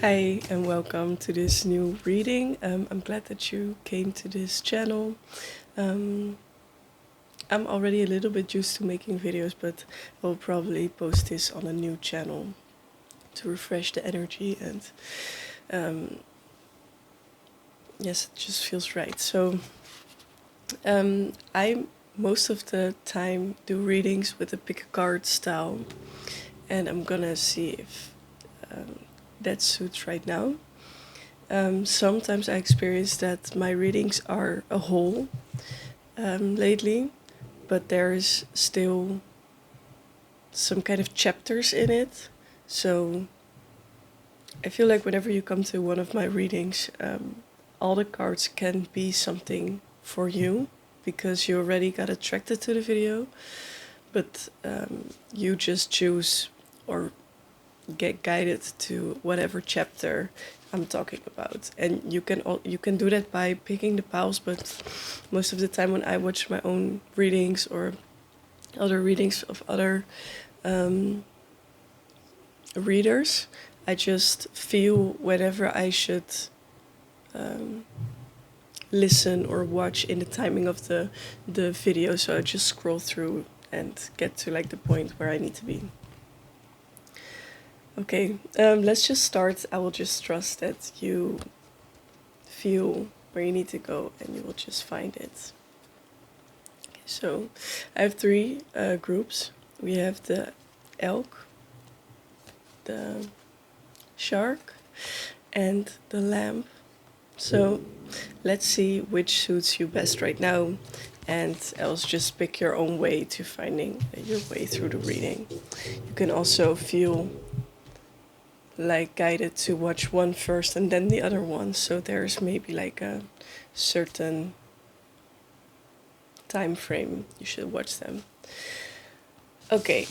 Hi, and welcome to this new reading. I'm glad that you came to this channel. Um, I'm already a little bit used to making videos, but I'll probably post this on a new channel to refresh the energy. And um, yes, it just feels right. I most of the time do readings with a pick a card style, and I'm gonna see if that suits right now. Sometimes I experience that my readings are a whole lately, but there's still some kind of chapters in it. So I feel like whenever you come to one of my readings, all the cards can be something for you because you already got attracted to the video, but you just choose or get guided to whatever chapter I'm talking about. And you can do that by picking the piles, but most of the time when I watch my own readings or other readings of other um, readers, I just feel whenever I should um, listen or watch in the timing of the video. So I just scroll through and get to like the point where I need to be. Okay, let's just start. I will just trust that you feel where you need to go and you will just find it. Okay, so I have three groups. We have the elk, the shark, and the lamb. So let's see which suits you best right now, and else just pick your own way to finding your way through the reading. You can also feel like guided to watch one first and then the other one, so there's maybe like a certain time frame you should watch them. Okay,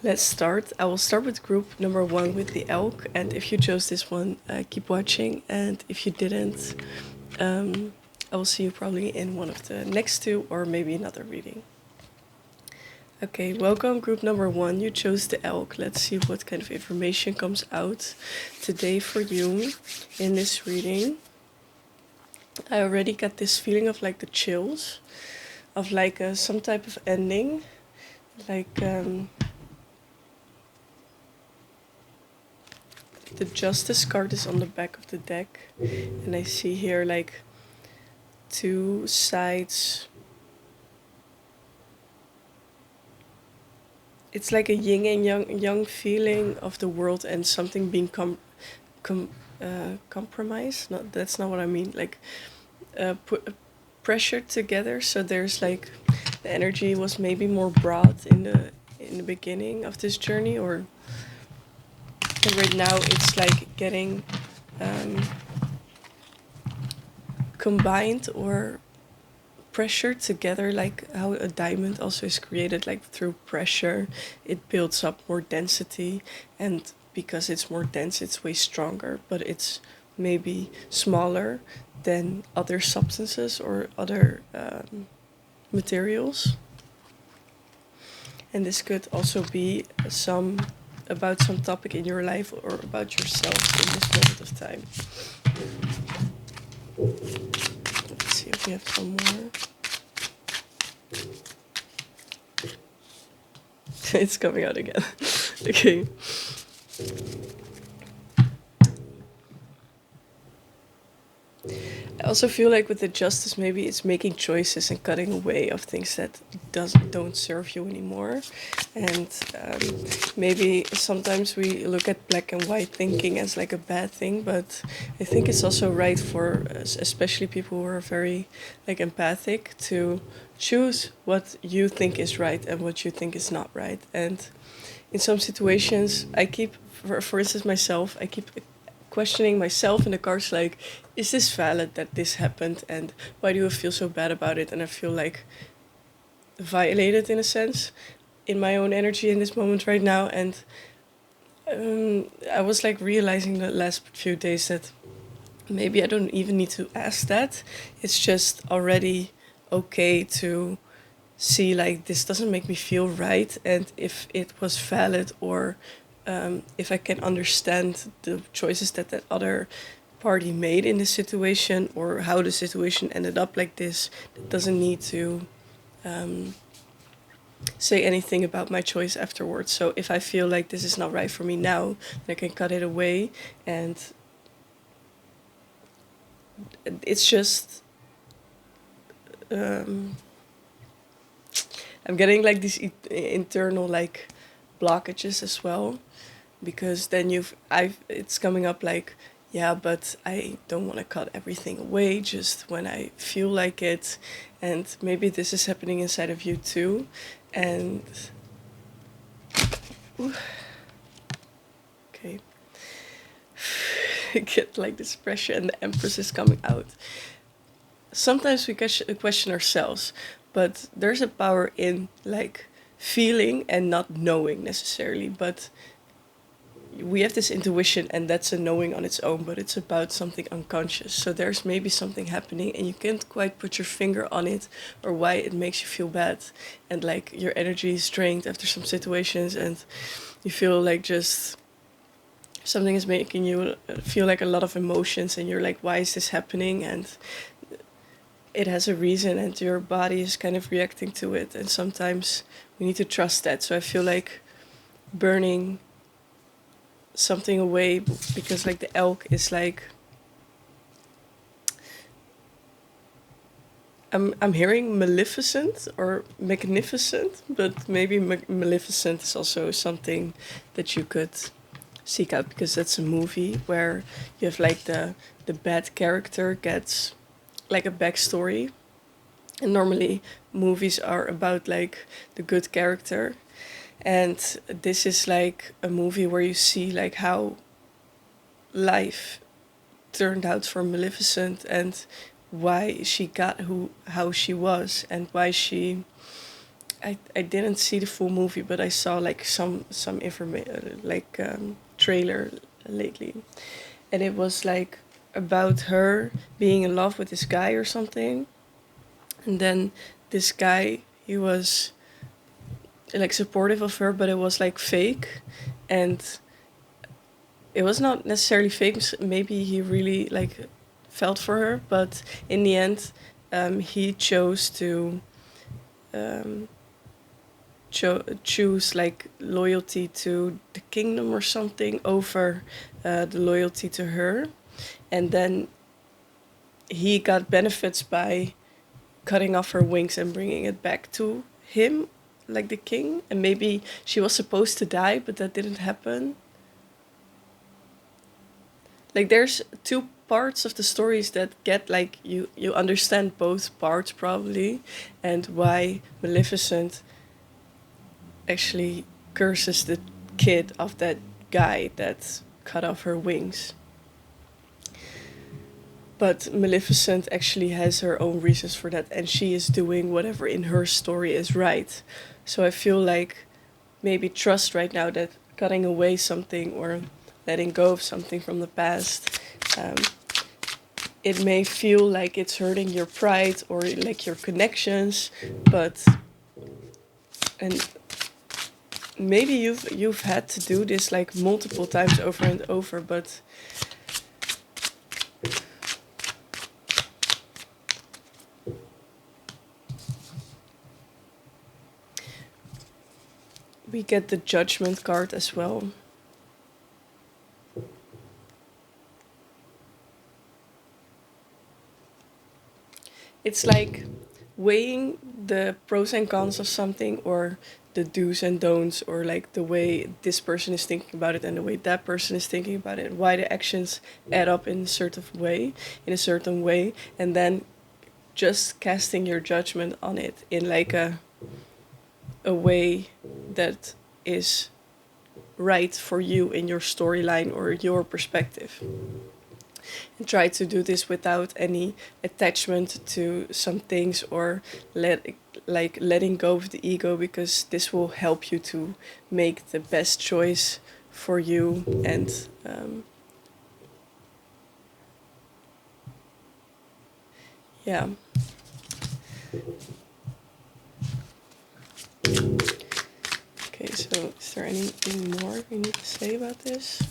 let's start. I will start with group number one with the elk, and if you chose this one, keep watching, and if you didn't, I will see you probably in one of the next two or maybe another reading. Okay, welcome group number one. You chose the elk. Let's see what kind of information comes out today for you in this reading. I already got this feeling of like the chills, of like some type of ending, like the Justice card is on the back of the deck, and I see here like two sides. It's like a yin and yang feeling of the world and something being compromised. Not that's not what I mean. Like pressured together. So there's like the energy was maybe more broad in the beginning of this journey, or and right now it's like getting combined or pressured together, like how a diamond also is created like through pressure. It builds up more density, and because it's more dense it's way stronger, but it's maybe smaller than other substances or other materials. And this could also be some about some topic in your life or about yourself in this moment of time. Let's see if we have some more. It's coming out again. Okay. I also feel like with the justice, maybe it's making choices and cutting away of things that don't serve you anymore, and maybe sometimes we look at black and white thinking as like a bad thing, but I think it's also right for especially people who are very like empathic to choose what you think is right and what you think is not right. And in some situations, I keep, for instance, myself, I keep questioning myself in the cards like, is this valid that this happened, and why do I feel so bad about it? And I feel like violated in a sense in my own energy in this moment right now. And I was like realizing the last few days that maybe I don't even need to ask that. It's just already okay to see like this doesn't make me feel right, and if it was valid or if I can understand the choices that that other party made in the situation, or how the situation ended up like this, that doesn't need to say anything about my choice afterwards. So if I feel like this is not right for me now, then I can cut it away. And it's just I'm getting like these internal like blockages as well, because then it's coming up like, yeah, but I don't want to cut everything away just when I feel like it. And maybe this is happening inside of you too. And okay, I get like this pressure and the Empress is coming out. Sometimes we question ourselves, but there's a power in like feeling and not knowing necessarily. But we have this intuition, and that's a knowing on its own, but it's about something unconscious. So there's maybe something happening and you can't quite put your finger on it, or why it makes you feel bad, and like your energy is drained after some situations, and you feel like just something is making you feel like a lot of emotions, and you're like, why is this happening? And it has a reason, and your body is kind of reacting to it, and sometimes we need to trust that. So I feel like burning something away, because like the elk is like, I'm hearing maleficent or magnificent, but maybe maleficent is also something that you could seek out, because that's a movie where you have like the bad character gets like a backstory, and normally movies are about like the good character. And this is like a movie where you see like how life turned out for Maleficent, and why she got how she was, and why she I didn't see the full movie, but I saw like some information like trailer lately, and it was like about her being in love with this guy or something, and then this guy, he was like supportive of her, but it was like fake. And it was not necessarily fake. Maybe he really like felt for her, but in the end, he chose to um, choose like loyalty to the kingdom or something over the loyalty to her. And then he got benefits by cutting off her wings and bringing it back to him, like the king. And maybe she was supposed to die, but that didn't happen. Like there's two parts of the stories that get like you understand both parts probably, and why Maleficent actually curses the kid of that guy that cut off her wings. But Maleficent actually has her own reasons for that, and she is doing whatever in her story is right. So I feel like maybe trust right now that cutting away something or letting go of something from the past, um, it may feel like it's hurting your pride or like your connections, but and maybe you've had to do this like multiple times over and over, but we get the Judgment card as well. It's like weighing the pros and cons of something, or the do's and don'ts, or like the way this person is thinking about it and the way that person is thinking about it, and why the actions add up in a certain way, and then just casting your judgment on it in like a way that is right for you in your storyline or your perspective. And try to do this without any attachment to some things, or letting go of the ego, because this will help you to make the best choice for you. And yeah. Okay, so So is there anything more we need to say about this?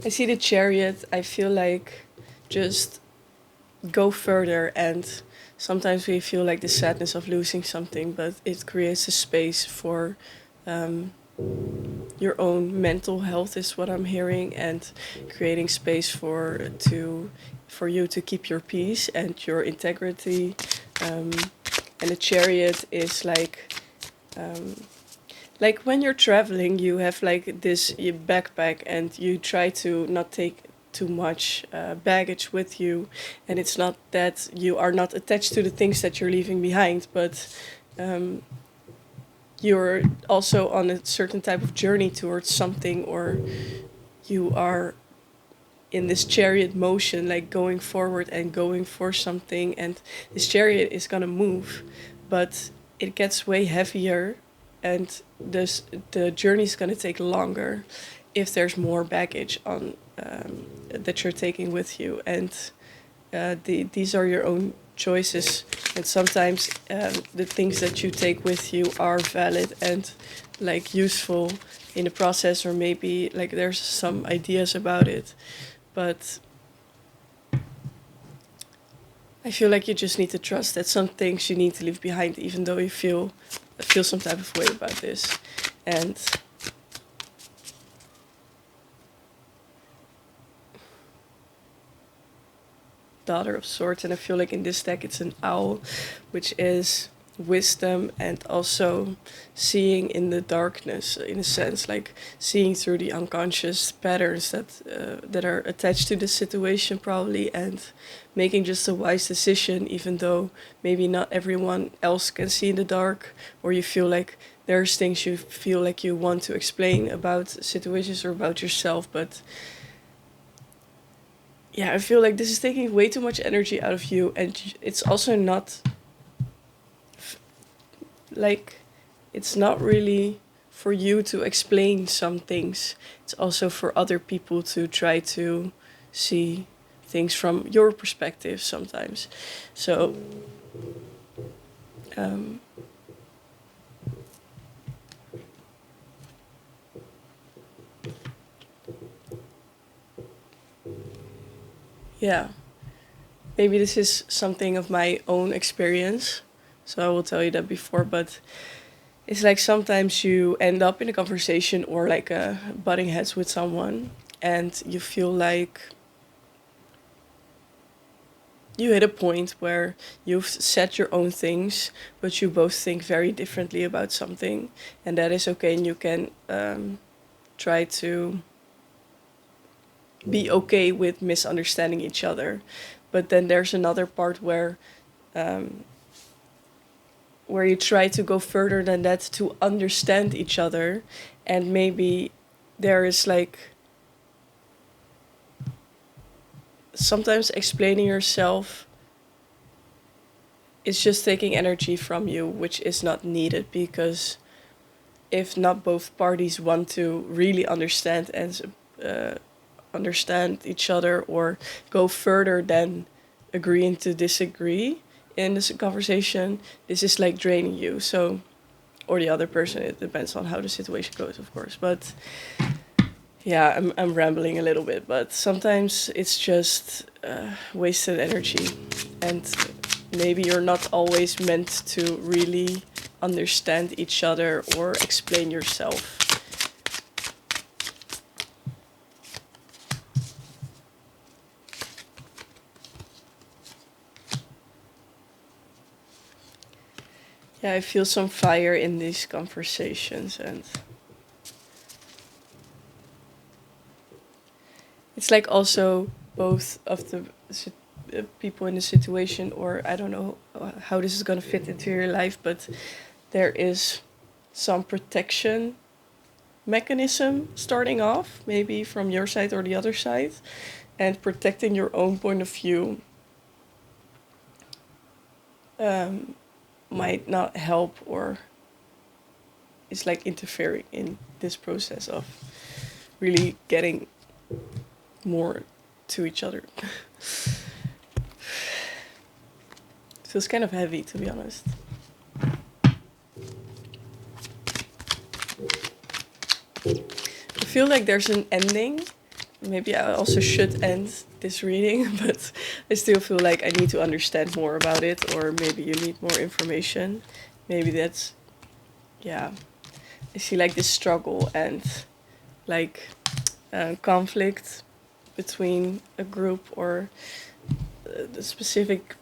I see the Chariot. I feel like just go further, and sometimes we feel like the sadness of losing something, but it creates a space for your own mental health is what I'm hearing, and creating space for you to keep your peace and your integrity. And the Chariot is like when you're traveling, you have like this your backpack, and you try to not take too much baggage with you, and it's not that you are not attached to the things that you're leaving behind, but you're also on a certain type of journey towards something, or you are in this chariot motion, like going forward and going for something, and this chariot is gonna move, but it gets way heavier, and the journey is gonna take longer if there's more baggage on that you're taking with you, and these are your own choices, and sometimes the things that you take with you are valid and like useful in the process, or maybe like there's some ideas about it, but I feel like you just need to trust that some things you need to leave behind, even though you feel some type of way about this. And Daughter of Swords, and I feel like in this deck it's an owl, which is wisdom and also seeing in the darkness, in a sense, like seeing through the unconscious patterns that are attached to the situation probably, and making just a wise decision, even though maybe not everyone else can see in the dark, or you feel like there's things you feel like you want to explain about situations or about yourself, but yeah, I feel like this is taking way too much energy out of you, and it's also not like it's not really for you to explain some things. It's also for other people to try to see things from your perspective sometimes. So um, yeah, maybe this is something of my own experience, so I will tell you that before, but it's like sometimes you end up in a conversation or like butting heads with someone, and you feel like you hit a point where you've said your own things, but you both think very differently about something, and that is okay, and you can try to be okay with misunderstanding each other. But then there's another part where you try to go further than that to understand each other, and maybe there is like sometimes explaining yourself is just taking energy from you, which is not needed, because if not both parties want to really understand and understand each other, or go further than agreeing to disagree in this conversation, this is like draining you. So, or the other person, it depends on how the situation goes, of course. But yeah, I'm rambling a little bit, but sometimes it's just wasted energy, and maybe you're not always meant to really understand each other or explain yourself. Yeah, I feel some fire in these conversations, and it's like also both of the people in the situation, or I don't know how this is going to fit into your life, but there is some protection mechanism starting off, maybe from your side or the other side, and protecting your own point of view might not help, or is like interfering in this process of really getting more to each other. Feels kind of heavy, to be honest. feel like there's an ending. Maybe I also should end this reading, but I still feel like I need to understand more about it, or maybe you need more information. Maybe that's, yeah. I see like this struggle and like conflict between a group or the specific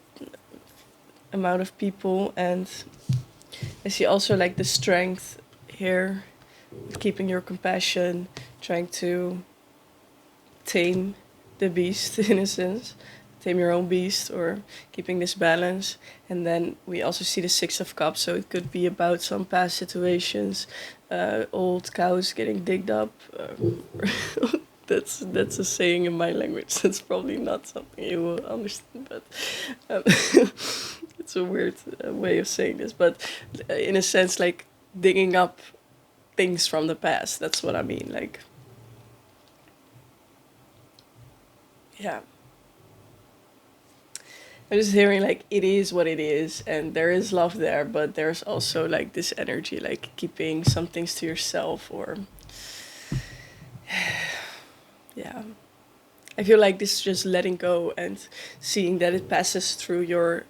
amount of people, and I see also like the strength here, keeping your compassion, trying to tame the beast in a sense, tame your own beast, or keeping this balance. And then we also see the Six of Cups, so it could be about some past situations, old cows getting digged up. That's a saying in my language. That's probably not something you will understand, but um, it's a weird way of saying this. But in a sense, like digging up things from the past. That's what I mean. Like, yeah. I'm just hearing like it is what it is, and there is love there, but there's also like this energy, like keeping some things to yourself, or yeah. I feel like this is just letting go and seeing that it passes through your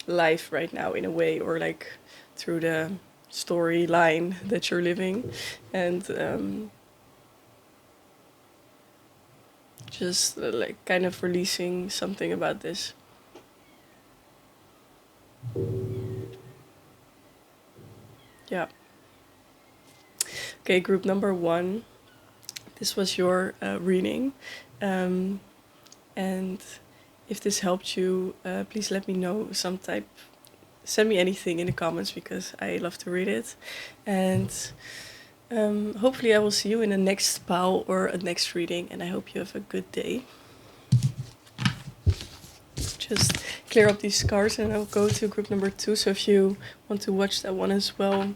life right now in a way, or like through the storyline that you're living, and just like kind of releasing something about this. Yeah. Okay, group number 1. This was your reading. Um, and if this helped you, please let me know some type. Send me anything in the comments because I love to read it. And hopefully I will see you in the next pile or a next reading. And I hope you have a good day. Just clear up these cards and I'll go to group number 2. So if you want to watch that one as well,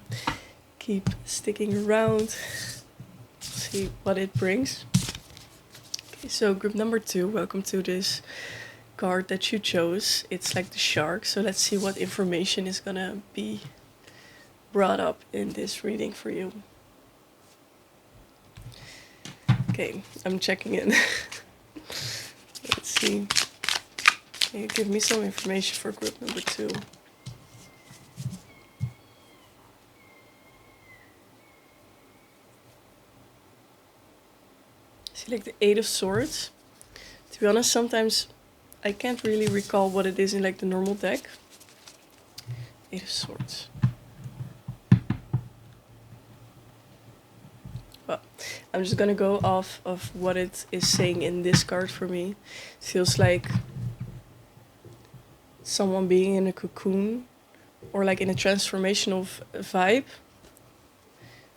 keep sticking around. See what it brings. Okay, so group number 2, welcome to this card that you chose. It's like the shark, so let's see what information is gonna be brought up in this reading for you. Okay, I'm checking in. Let's see. Can you give me some information for group number 2? See, like the 8 of Swords. To be honest, sometimes I can't really recall what it is in like the normal deck. 8 of Swords. Well, I'm just gonna go off of what it is saying in this card for me. It feels like someone being in a cocoon, or like in a transformational vibe,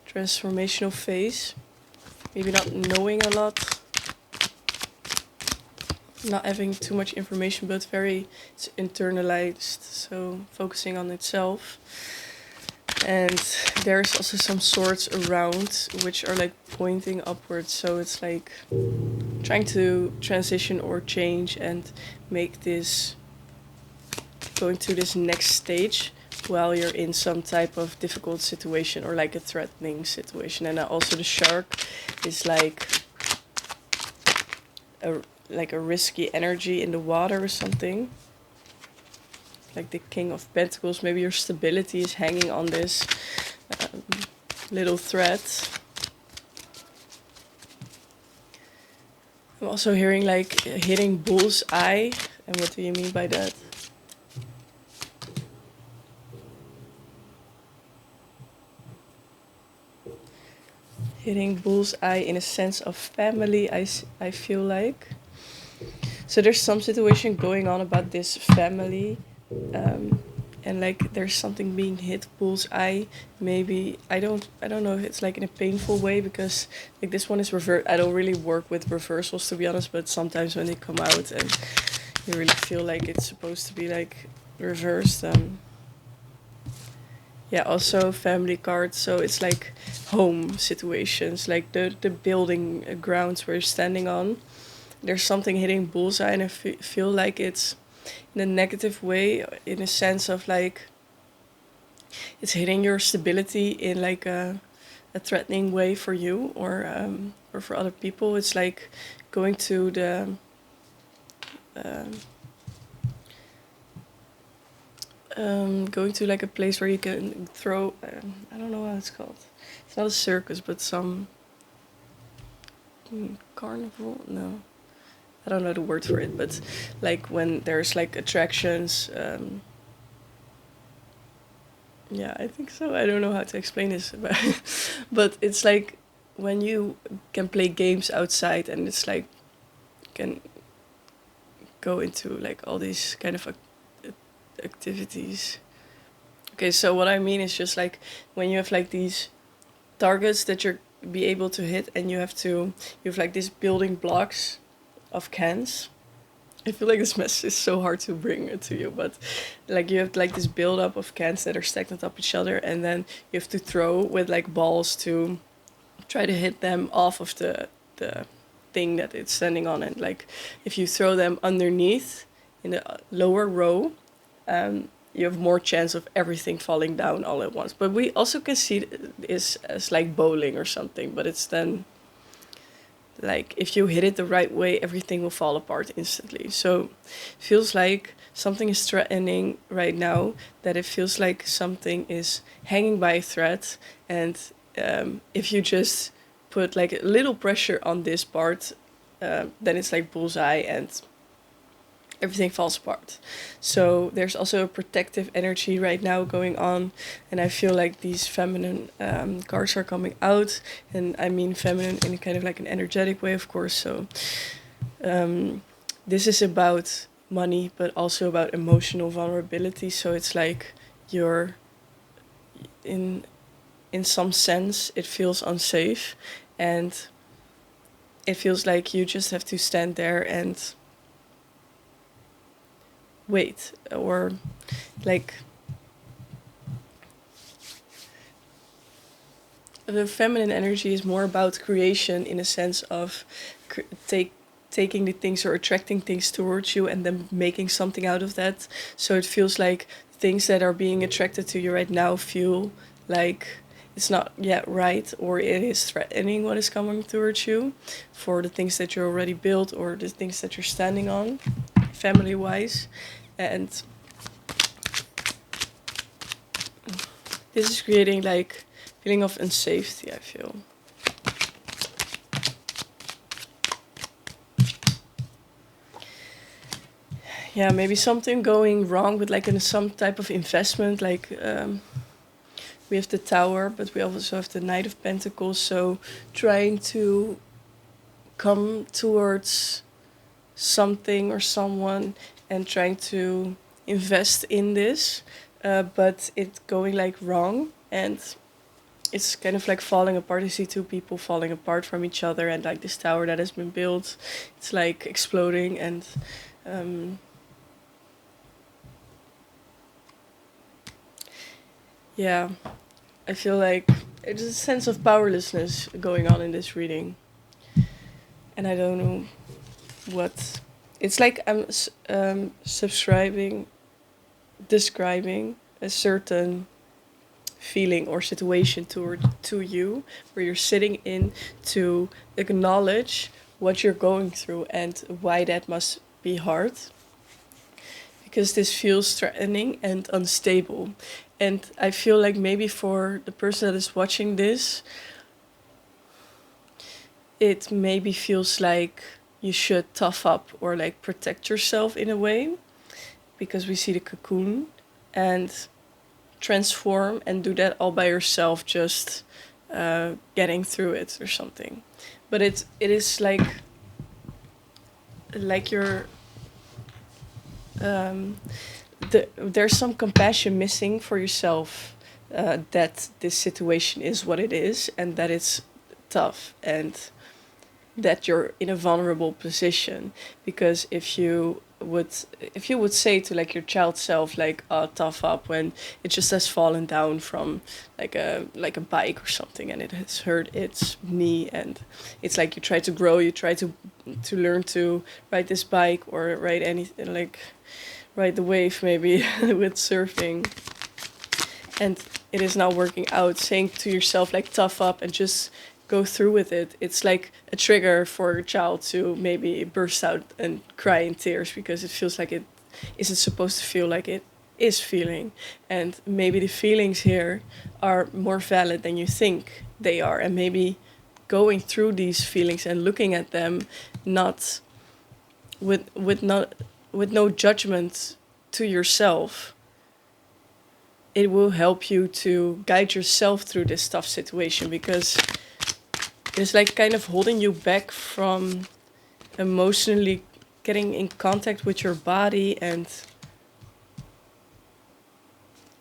transformational phase. Maybe not knowing a lot, not having too much information, but very it's internalized, so focusing on itself. And there's also some swords around which are like pointing upwards, so it's like trying to transition or change and make this, going to this next stage while you're in some type of difficult situation or like a threatening situation. And also the shark is like a risky energy in the water or something. Like the King of Pentacles, maybe your stability is hanging on this little thread. I'm also hearing like hitting bullseye. And what do you mean by that? Hitting bullseye in a sense of family, I feel like. So there's some situation going on about this family. And like there's something being hit bullseye. Maybe I don't know if it's like in a painful way, because like this one is reversed. I don't really work with reversals, to be honest, but sometimes when they come out and you really feel like it's supposed to be like reversed. Yeah, also family cards, so it's like home situations, like the building grounds where you're standing on. There's something hitting bullseye, and I feel like it's in a negative way, in a sense of like it's hitting your stability in like a a threatening way for you or for other people. It's like going to the um, going to like a place where you can throw. I don't know how it's called. It's not a circus, but some carnival. No, I don't know the word for it. But like when there's like attractions. Yeah, I think so. I don't know how to explain this, but it's like when you can play games outside, and it's like can go into like all these kind of activities. Okay, so what I mean is just like when you have like these targets that you're be able to hit, and you have like these building blocks of cans. I feel like this message is so hard to bring it to you, but like you have like this build up of cans that are stacked on top of each other, and then you have to throw with like balls to try to hit them off of the thing that it's standing on. And like if you throw them underneath in the lower row, you have more chance of everything falling down all at once. But we also can see this as like bowling or something, but it's then like if you hit it the right way, everything will fall apart instantly. So it feels like something is threatening right now, that it feels like something is hanging by a thread. And if you just put like a little pressure on this part, then it's like bullseye and everything falls apart. So there's also a protective energy right now going on, and I feel like these feminine cards are coming out, and I mean feminine in a kind of like an energetic way, of course. So this is about money, but also about emotional vulnerability. So it's like you're in some sense it feels unsafe, and it feels like you just have to stand there and wait, or like the feminine energy is more about creation, in a sense of taking the things or attracting things towards you and then making something out of that. So it feels like things that are being attracted to you right now feel like it's not yet right, or it is threatening what is coming towards you for the things that you already built or the things that you're standing on family wise. And this is creating like feeling of unsafety, I feel. Yeah, maybe something going wrong with like in some type of investment, like we have the Tower, but we also have the Knight of Pentacles. So trying to come towards something or someone and trying to invest in this, but it's going like wrong, and it's kind of like falling apart. You see two people falling apart from each other, and like this tower that has been built, it's like exploding. And yeah, I feel like there's a sense of powerlessness going on in this reading, and I don't know what. It's like I'm describing a certain feeling or situation to you, where you're sitting in to acknowledge what you're going through and why that must be hard, because this feels threatening and unstable. And I feel like maybe for the person that is watching this, it maybe feels like you should tough up or like protect yourself in a way, because we see the cocoon, and transform and do that all by yourself, just getting through it or something. But it is like you're there's some compassion missing for yourself, that this situation is what it is, and that it's tough, and that you're in a vulnerable position. Because if you would say to like your child self, like, tough up, when it just has fallen down from like a bike or something, and it has hurt its knee, and it's like you try to grow, you try to learn to ride this bike, or ride anything, like ride the wave maybe with surfing, and it is not working out, saying to yourself like tough up and just go through with it. It's like a trigger for a child to maybe burst out and cry in tears because it feels like it isn't supposed to feel like it is feeling. And maybe the feelings here are more valid than you think they are. And maybe going through these feelings and looking at them not with no judgment to yourself, it will help you to guide yourself through this tough situation, because it's like kind of holding you back from emotionally getting in contact with your body. And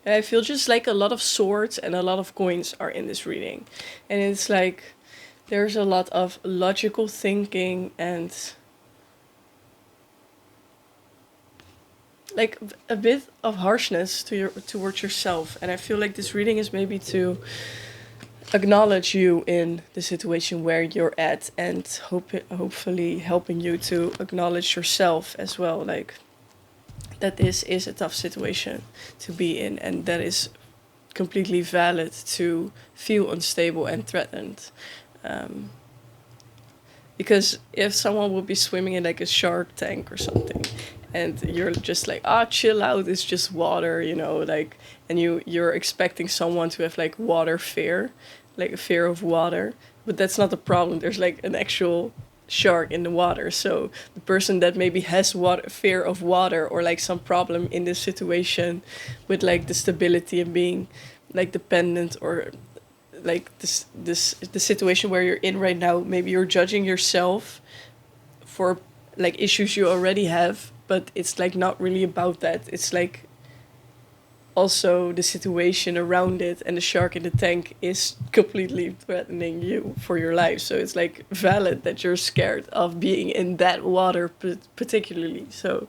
I feel just like a lot of swords and a lot of coins are in this reading. And it's like there's a lot of logical thinking and like a bit of harshness towards yourself. And I feel like this reading is maybe to acknowledge you in the situation where you're at, and hopefully helping you to acknowledge yourself as well, like that this is a tough situation to be in, and that is completely valid to feel unstable and threatened. Because if someone would be swimming in like a shark tank or something, and you're just like, chill out, it's just water, like, and you're expecting someone to have like water fear, like a fear of water, but that's not the problem. There's like an actual shark in the water. So the person that maybe has fear of water, or like some problem in this situation with like the stability and being like dependent, or like the situation where you're in right now, maybe you're judging yourself for like issues you already have, but it's like not really about that. It's like also the situation around it, and the shark in the tank is completely threatening you for your life. So it's like valid that you're scared of being in that water particularly. So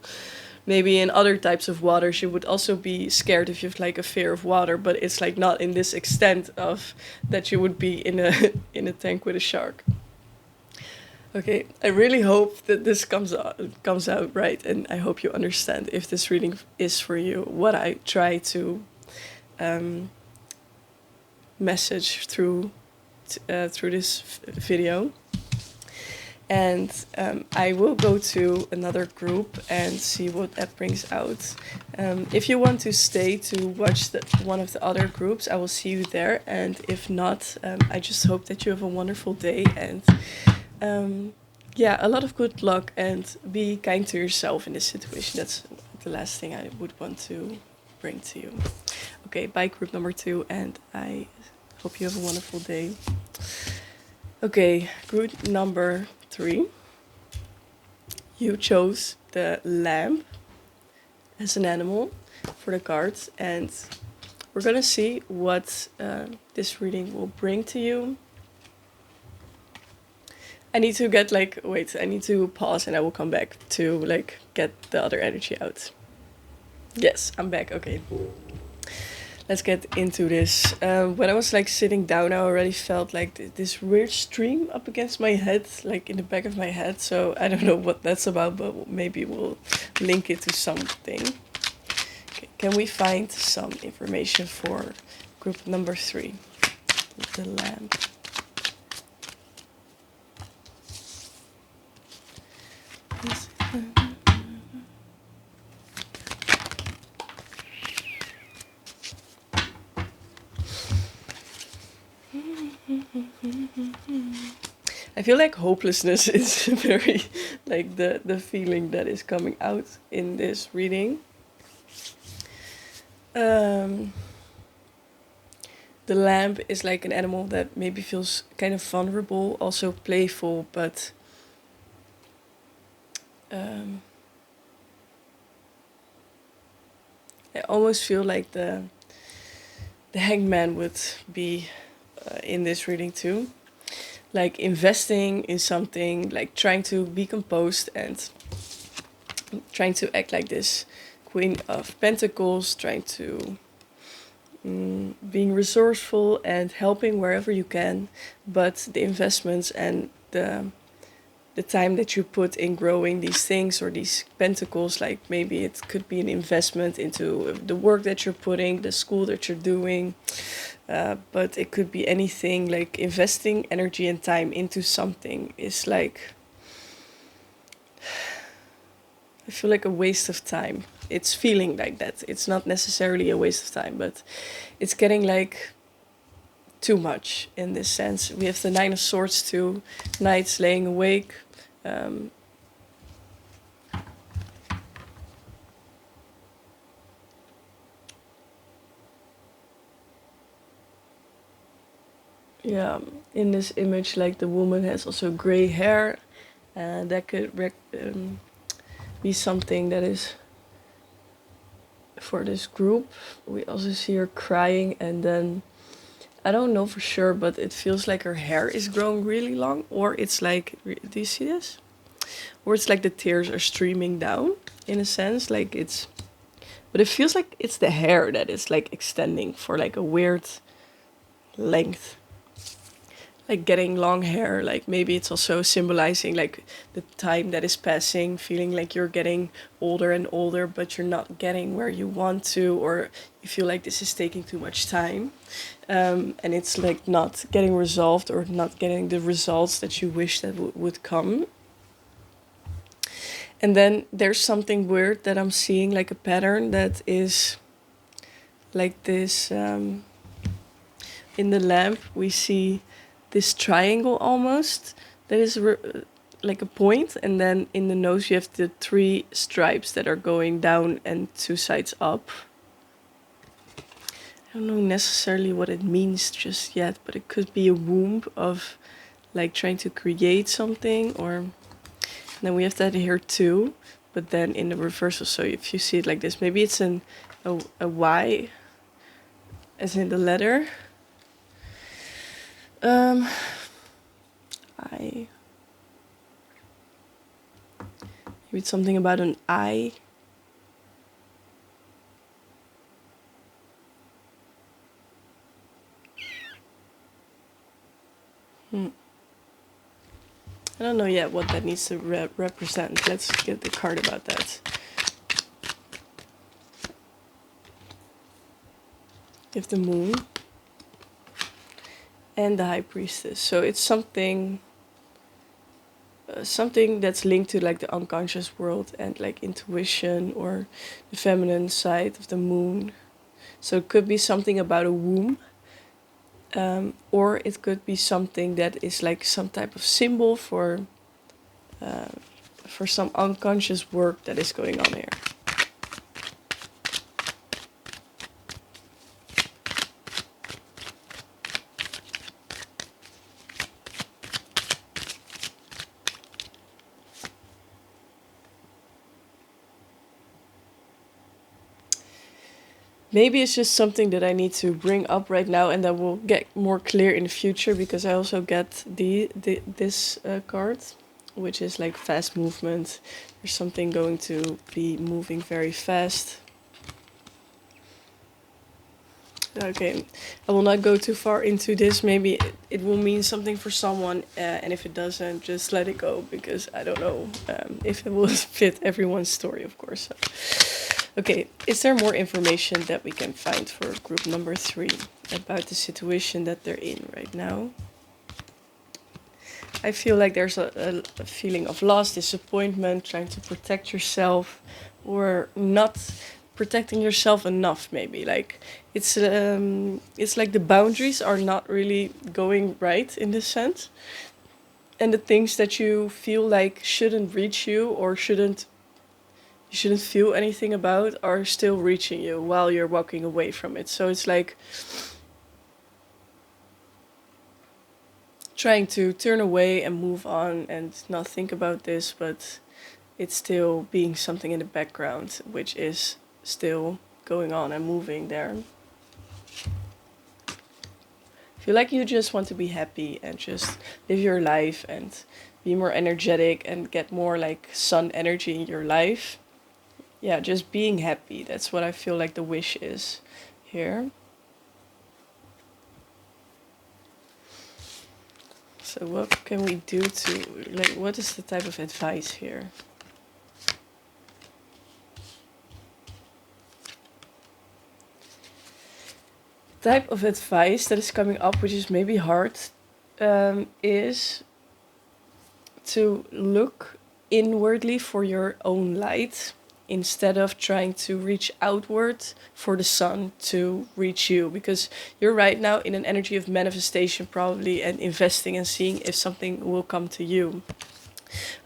maybe in other types of waters you would also be scared if you have like a fear of water, but it's like not in this extent of that you would be in a in a tank with a shark. Okay, I really hope that this comes out right, and I hope you understand if this reading is for you, what I try to message through this video. And I will go to another group and see what that brings out. If you want to stay to watch one of the other groups, I will see you there. And if not, I just hope that you have a wonderful day. And a lot of good luck, and be kind to yourself in this situation. That's the last thing I would want to bring to you. Okay, bye group number 2, and I hope you have a wonderful day. Okay, group number 3. You chose the lamb as an animal for the cards, and we're gonna see what this reading will bring to you. I need to pause, and I will come back to like get the other energy out. Yes, I'm back. Okay. Let's get into this. When I was like sitting down, I already felt like this weird stream up against my head, like in the back of my head. So I don't know what that's about, but maybe we'll link it to something. Okay, can we find some information for group number 3, the lamb? I feel like hopelessness is very like the feeling that is coming out in this reading. The lamb is like an animal that maybe feels kind of vulnerable, also playful, but I almost feel like the hangman would be in this reading too. Like investing in something, like trying to be composed and trying to act like this Queen of Pentacles, trying to being resourceful and helping wherever you can, but the investments and the the time that you put in growing these things or these pentacles, like maybe it could be an investment into the work that you're putting, the school that you're doing, but it could be anything. Like investing energy and time into something is like, I feel like a waste of time. It's feeling like that. It's not necessarily a waste of time, but it's getting like too much in this sense. We have the Nine of Swords too, nights laying awake. Yeah, in this image, like the woman has also gray hair, and that could be something that is for this group. We also see her crying, and then I don't know for sure, but it feels like her hair is growing really long, or it's like, do you see this? Or it's like the tears are streaming down in a sense, like it's, but it feels like it's the hair that is like extending for like a weird length. Like getting long hair, like maybe it's also symbolizing like the time that is passing, feeling like you're getting older and older, but you're not getting where you want to, or you feel like this is taking too much time, and it's like not getting resolved or not getting the results that you wish that would come. And then there's something weird that I'm seeing, like a pattern that is like this. In the lamp, we see this triangle almost that is like a point, and then in the nose you have the three stripes that are going down and two sides up. I don't know necessarily what it means just yet, but it could be a womb of like trying to create something, or and then we have that here too, but then in the reversal. So if you see it like this, maybe it's a Y as in the letter. I maybe it's something about an eye. I don't know yet what that needs to represent. Let's get the card about that. Give the moon and the high priestess. So it's something something that's linked to like the unconscious world and like intuition or the feminine side of the moon. So it could be something about a womb, or it could be something that is like some type of symbol for some unconscious work that is going on here. Maybe it's just something that I need to bring up right now, and that will get more clear in the future, because I also get this card, which is like fast movement. There's something going to be moving very fast. Okay, I will not go too far into this. Maybe it will mean something for someone, and if it doesn't, just let it go, because I don't know if it will fit everyone's story, of course. So. Okay, is there more information that we can find for group number 3 about the situation that they're in right now? I feel like there's a feeling of loss, disappointment, trying to protect yourself, or not protecting yourself enough, maybe. Like it's like the boundaries are not really going right in this sense. And the things that you feel like shouldn't reach you, or you shouldn't feel anything about, are still reaching you while you're walking away from it. So it's like trying to turn away and move on and not think about this, but it's still being something in the background, which is still going on and moving there. I feel like you just want to be happy and just live your life and be more energetic and get more like sun energy in your life. Yeah, just being happy. That's what I feel like the wish is here. So what can we do to, like, what is the type of advice here? Type of advice that is coming up, which is maybe hard, is to look inwardly for your own light instead of trying to reach outward for the sun to reach you, because you're right now in an energy of manifestation probably, and investing and seeing if something will come to you.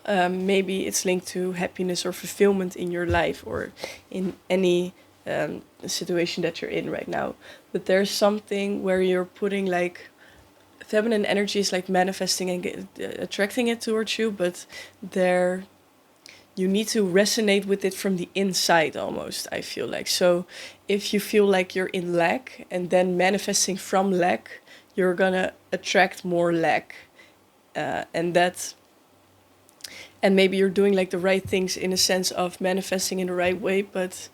Maybe it's linked to happiness or fulfillment in your life or in any situation that you're in right now. But there's something where you're putting, like, feminine energy is like manifesting and attracting it towards you, but there you need to resonate with it from the inside almost, I feel like. So if you feel like you're in lack and then manifesting from lack, you're gonna attract more lack. And that's, and maybe you're doing like the right things in a sense of manifesting in the right way, but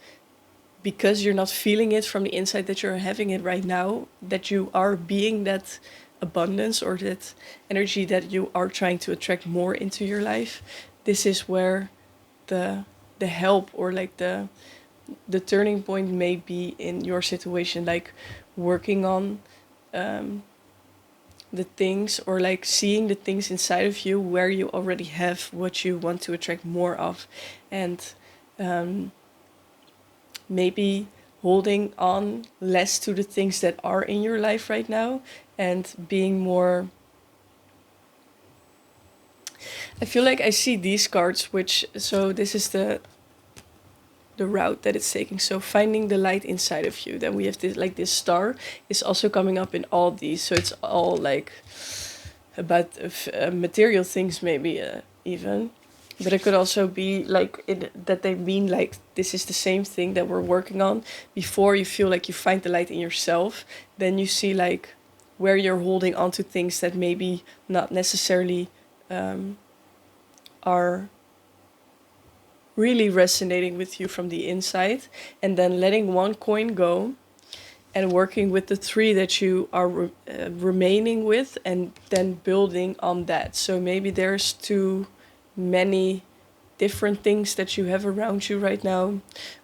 because you're not feeling it from the inside that you're having it right now, that you are being that abundance or that energy that you are trying to attract more into your life, this is where the help or like the turning point may be in your situation, like working on the things, or like seeing the things inside of you where you already have what you want to attract more of, and maybe holding on less to the things that are in your life right now and being more. I feel like I see these cards, which, so this is the route that it's taking. So finding the light inside of you. Then we have this, like, this star is also coming up in all these. So it's all like about material things, maybe even. But it could also be like that they mean like this is the same thing that we're working on. Before you feel like you find the light in yourself, then you see like where you're holding on to things that maybe not necessarily are really resonating with you from the inside, and then letting one coin go and working with the three that you are remaining with, and then building on that. So maybe there's too many different things that you have around you right now,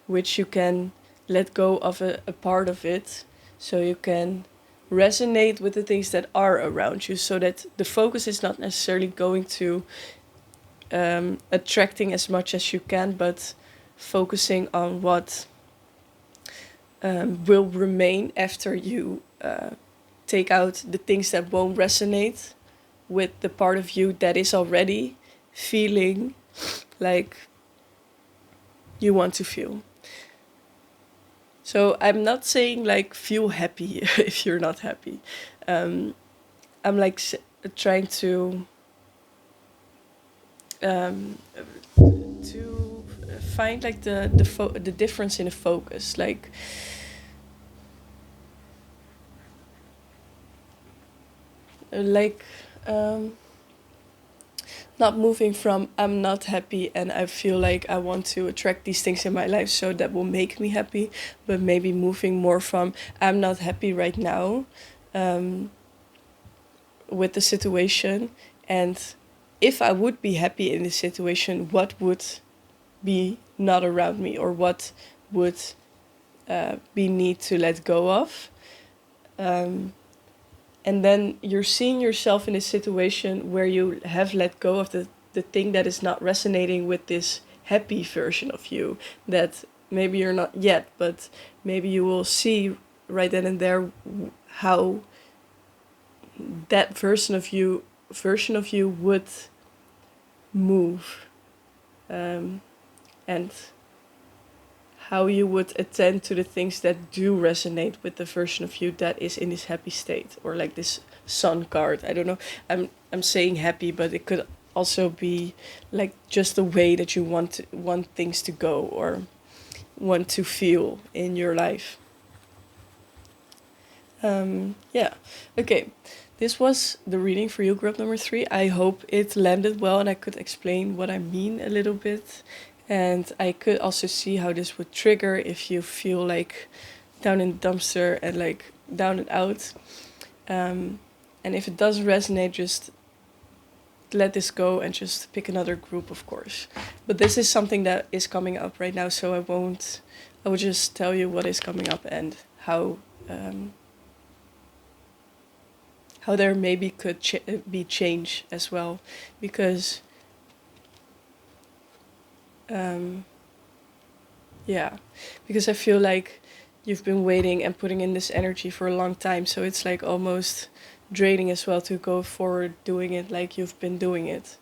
which you can let go of a part of it, so you can resonate with the things that are around you, so that the focus is not necessarily going to attracting as much as you can, but focusing on what will remain after you take out the things that won't resonate with the part of you that is already feeling like you want to feel. So I'm not saying like feel happy if you're not happy. I'm like trying to find like the difference in the focus, like not moving from I'm not happy and I feel like I want to attract these things in my life so that will make me happy, but maybe moving more from I'm not happy right now with the situation, and if I would be happy in this situation, what would be not around me, or what would be need to let go of. And then you're seeing yourself in a situation where you have let go of the thing that is not resonating with this happy version of you, that maybe you're not yet, but maybe you will see right then and there how that version of you would move, and how you would attend to the things that do resonate with the version of you that is in this happy state, or like this sun card. I don't know. I'm saying happy, but it could also be like just the way that you want things to go or want to feel in your life. Yeah. Okay. This was the reading for you, group number 3. I hope it landed well and I could explain what I mean a little bit. And I could also see how this would trigger if you feel like down in the dumpster and like down and out. And if it does resonate, just let this go and just pick another group, of course. But this is something that is coming up right now, so I won't. I will just tell you what is coming up and how there maybe could be change as well, because yeah, because I feel like you've been waiting and putting in this energy for a long time, so it's like almost draining as well to go forward doing it like you've been doing it.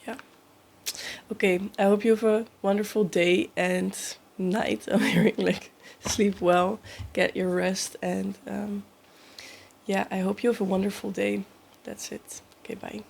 Yeah. Okay, I hope you have a wonderful day and night. I'm hearing like sleep well, get your rest, and yeah, I hope you have a wonderful day. That's it. Okay, bye.